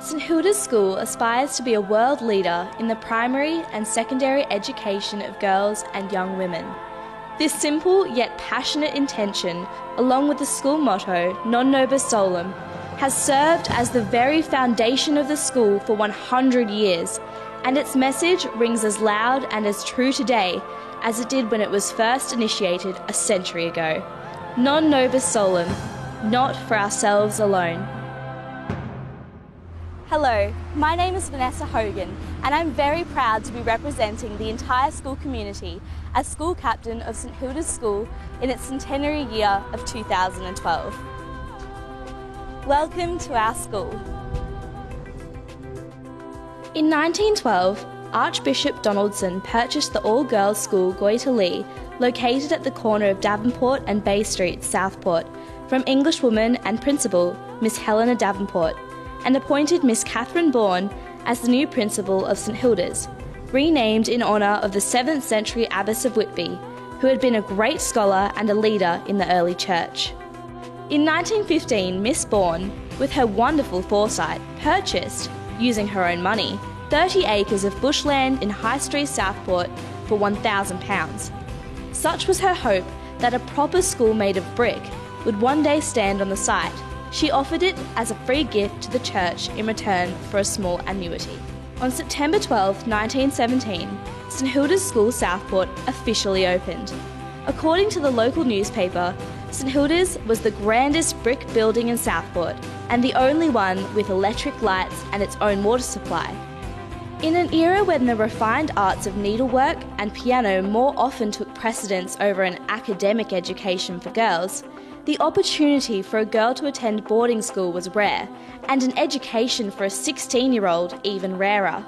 St Hilda's School aspires to be a world leader in the primary and secondary education of girls and young women. This simple yet passionate intention, along with the school motto, Non Nobis Solum, has served as the very foundation of the school for 100 years, and its message rings as loud and as true today as it did when it was first initiated a century ago. Non Nobis Solum, not for ourselves alone. Hello, my name is Vanessa Hogan, and I'm very proud to be representing the entire school community as school captain of St Hilda's School in its centenary year of 2012. Welcome to our school. In 1912, Archbishop Donaldson purchased the all-girls school Goethe Lee, located at the corner of Davenport and Bay Street, Southport, from Englishwoman and principal Miss Helena Davenport, and appointed Miss Catherine Bourne as the new principal of St Hilda's, renamed in honour of the 7th century abbess of Whitby, who had been a great scholar and a leader in the early church. In 1915, Miss Bourne, with her wonderful foresight, purchased, using her own money, 30 acres of bushland in High Street, Southport for £1,000. Such was her hope that a proper school made of brick would one day stand on the site. She offered it as a free gift to the church in return for a small annuity. On September 12, 1917, St Hilda's School Southport officially opened. According to the local newspaper, St Hilda's was the grandest brick building in Southport and the only one with electric lights and its own water supply. In an era when the refined arts of needlework and piano more often took precedence over an academic education for girls, the opportunity for a girl to attend boarding school was rare, and an education for a 16-year-old even rarer.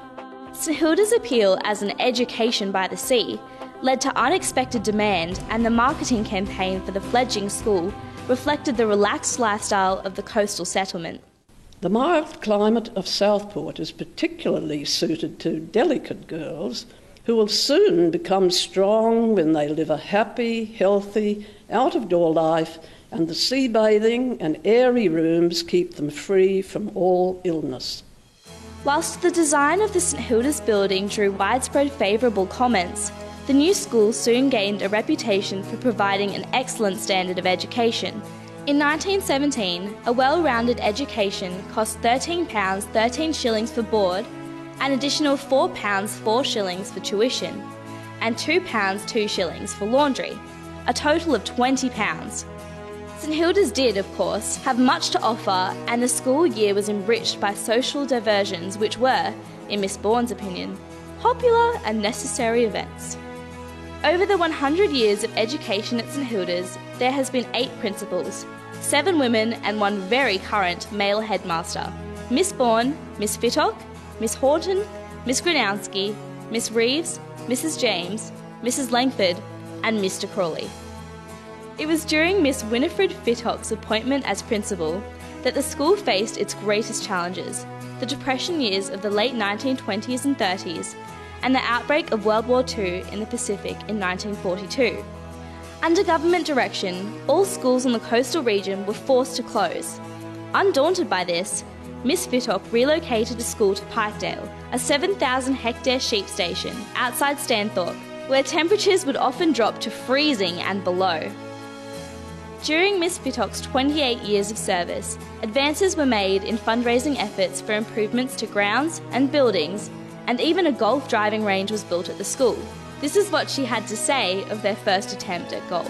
St Hilda's appeal as an education by the sea led to unexpected demand, and the marketing campaign for the fledgling school reflected the relaxed lifestyle of the coastal settlement. The mild climate of Southport is particularly suited to delicate girls who will soon become strong when they live a happy, healthy, out-of-door life, and the sea bathing and airy rooms keep them free from all illness. Whilst the design of the St Hilda's building drew widespread favourable comments, the new school soon gained a reputation for providing an excellent standard of education. In 1917, a well-rounded education cost £13 13 shillings for board, an additional £4 4 shillings for tuition, and £2 2 shillings for laundry, a total of £20. St Hilda's did, of course, have much to offer, and the school year was enriched by social diversions which were, in Miss Bourne's opinion, popular and necessary events. Over the 100 years of education at St Hilda's, there has been 8 principals, 7 women and 1 very current male headmaster: Miss Bourne, Miss Fittock, Miss Horton, Miss Gronowski, Miss Reeves, Mrs James, Mrs Langford, and Mr Crawley. It was during Miss Winifred Fittock's appointment as principal that the school faced its greatest challenges, the Depression years of the late 1920s and 30s, and the outbreak of World War II in the Pacific in 1942. Under government direction, all schools in the coastal region were forced to close. Undaunted by this, Miss Fittock relocated the school to Pikedale, a 7,000-hectare sheep station outside Stanthorpe, where temperatures would often drop to freezing and below. During Miss Fittock's 28 years of service, advances were made in fundraising efforts for improvements to grounds and buildings, and even a golf driving range was built at the school. This is what she had to say of their first attempt at golf.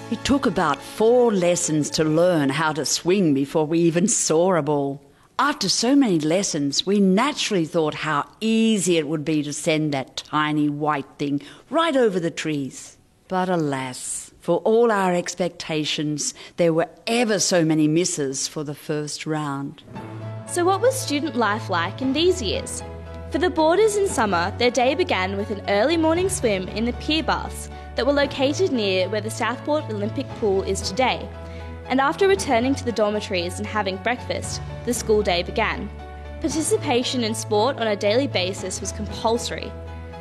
It took about 4 lessons to learn how to swing before we even saw a ball. After so many lessons, we naturally thought how easy it would be to send that tiny white thing right over the trees. But alas, for all our expectations, there were ever so many misses for the first round. So what was student life like in these years? For the boarders in summer, their day began with an early morning swim in the pier baths that were located near where the Southport Olympic Pool is today. And after returning to the dormitories and having breakfast, the school day began. Participation in sport on a daily basis was compulsory.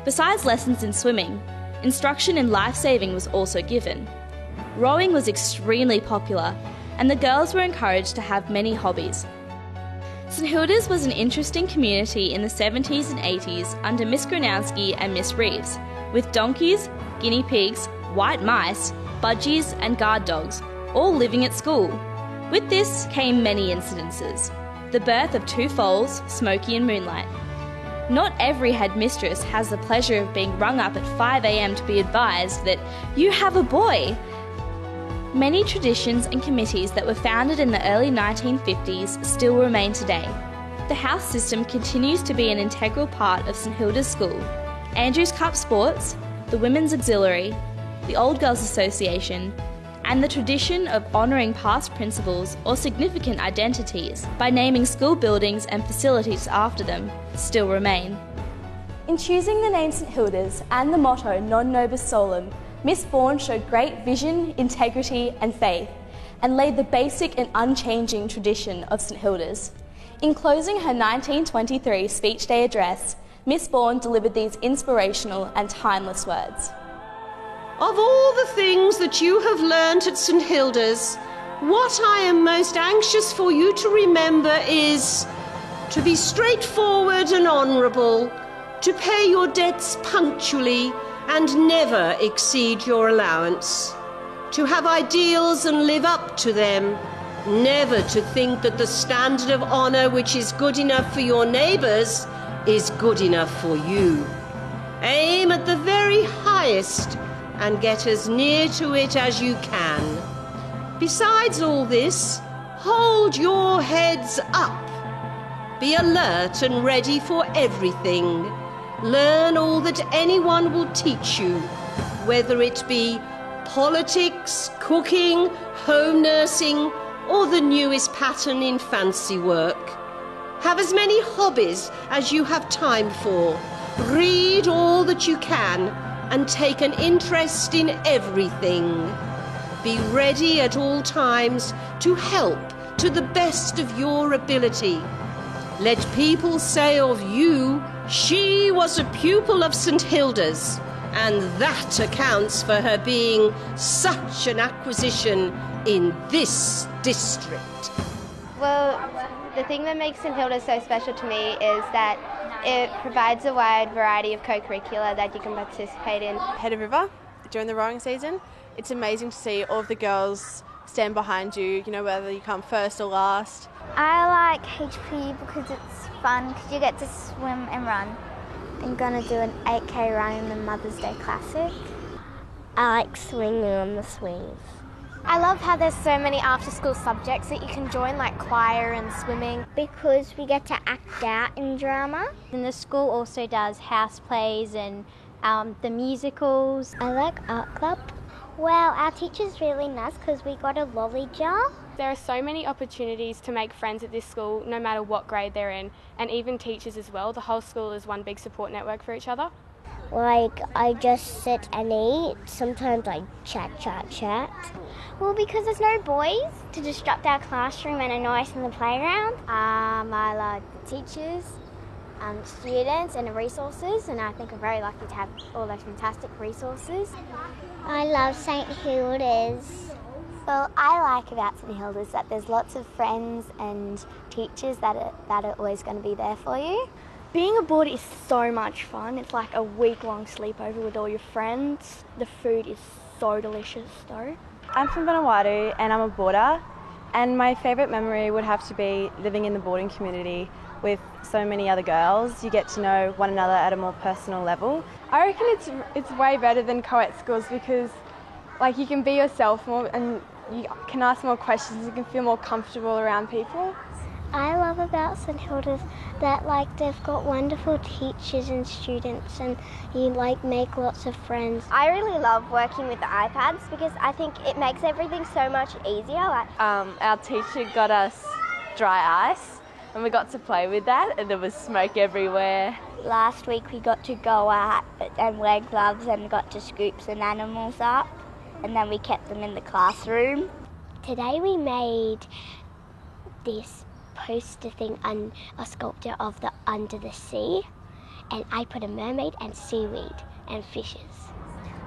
Besides lessons in swimming, instruction in life-saving was also given. Rowing was extremely popular, and the girls were encouraged to have many hobbies. St Hilda's was an interesting community in the 70s and 80s under Miss Gronowski and Miss Reeves, with donkeys, guinea pigs, white mice, budgies and guard dogs, all living at school. With this came many incidences. The birth of two foals, Smokey and Moonlight. Not every headmistress has the pleasure of being rung up at 5 a.m. to be advised that you have a boy. Many traditions and committees that were founded in the early 1950s still remain today. The house system continues to be an integral part of St Hilda's School. Andrews Cup Sports, the Women's Auxiliary, the Old Girls Association, and the tradition of honouring past principals or significant identities by naming school buildings and facilities after them still remain. In choosing the name St Hilda's and the motto Non Nobis Solum, Miss Bourne showed great vision, integrity and faith, and laid the basic and unchanging tradition of St Hilda's. In closing her 1923 Speech Day address, Miss Bourne delivered these inspirational and timeless words. Of all the things that you have learnt at St Hilda's, what I am most anxious for you to remember is to be straightforward and honourable, to pay your debts punctually and never exceed your allowance, to have ideals and live up to them, never to think that the standard of honour which is good enough for your neighbours is good enough for you. Aim at the very highest and get as near to it as you can. Besides all this, hold your heads up. Be alert and ready for everything. Learn all that anyone will teach you, whether it be politics, cooking, home nursing, or the newest pattern in fancy work. Have as many hobbies as you have time for. Read all that you can and take an interest in everything. Be ready at all times to help to the best of your ability. Let people say of you, she was a pupil of St Hilda's, and that accounts for her being such an acquisition in this district. Well, the thing that makes St Hilda's so special to me is that it provides a wide variety of co-curricula that you can participate in. Head of River, during the rowing season, it's amazing to see all of the girls stand behind you, whether you come first or last. I like HP because it's fun, because you get to swim and run. I'm going to do an 8K run in the Mother's Day Classic. I like swinging on the swings. I love how there's so many after-school subjects that you can join, like choir and swimming. Because we get to act out in drama. And the school also does house plays and the musicals. I like art club. Well, our teacher's really nice because we got a lolly jar. There are so many opportunities to make friends at this school, no matter what grade they're in, and even teachers as well. The whole school is one big support network for each other. Like, I just sit and eat. Sometimes I chat. Well, because there's no boys to disrupt our classroom and annoy us in the playground. I like the teachers, students and the resources, and I think we're very lucky to have all those fantastic resources. I love St Hilda's. Well, I like about St Hilda's that there's lots of friends and teachers that are always going to be there for you. Being aboard is so much fun. It's like a week-long sleepover with all your friends. The food is so delicious though. I'm from Vanuatu and I'm a boarder, and my favourite memory would have to be living in the boarding community with so many other girls. You get to know one another at a more personal level. I reckon it's way better than co-ed schools because you can be yourself more and you can ask more questions, you can feel more comfortable around people. I love about St Hilda's that they've got wonderful teachers and students, and you make lots of friends. I really love working with the iPads because I think it makes everything so much easier. Our teacher got us dry ice and we got to play with that, and there was smoke everywhere. Last week we got to go out and wear gloves and got to scoop some animals up, and then we kept them in the classroom. Today we made this poster thing and a sculpture of the under the sea, and I put a mermaid and seaweed and fishes.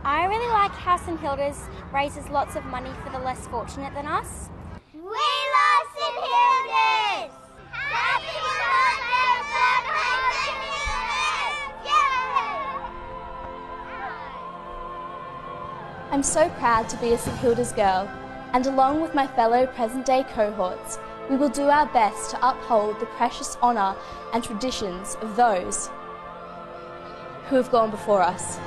I really like how St Hilda's raises lots of money for the less fortunate than us. We love St Hilda's! Happy I'm so proud to be a St Hilda's girl, and along with my fellow present-day cohorts, we will do our best to uphold the precious honour and traditions of those who have gone before us.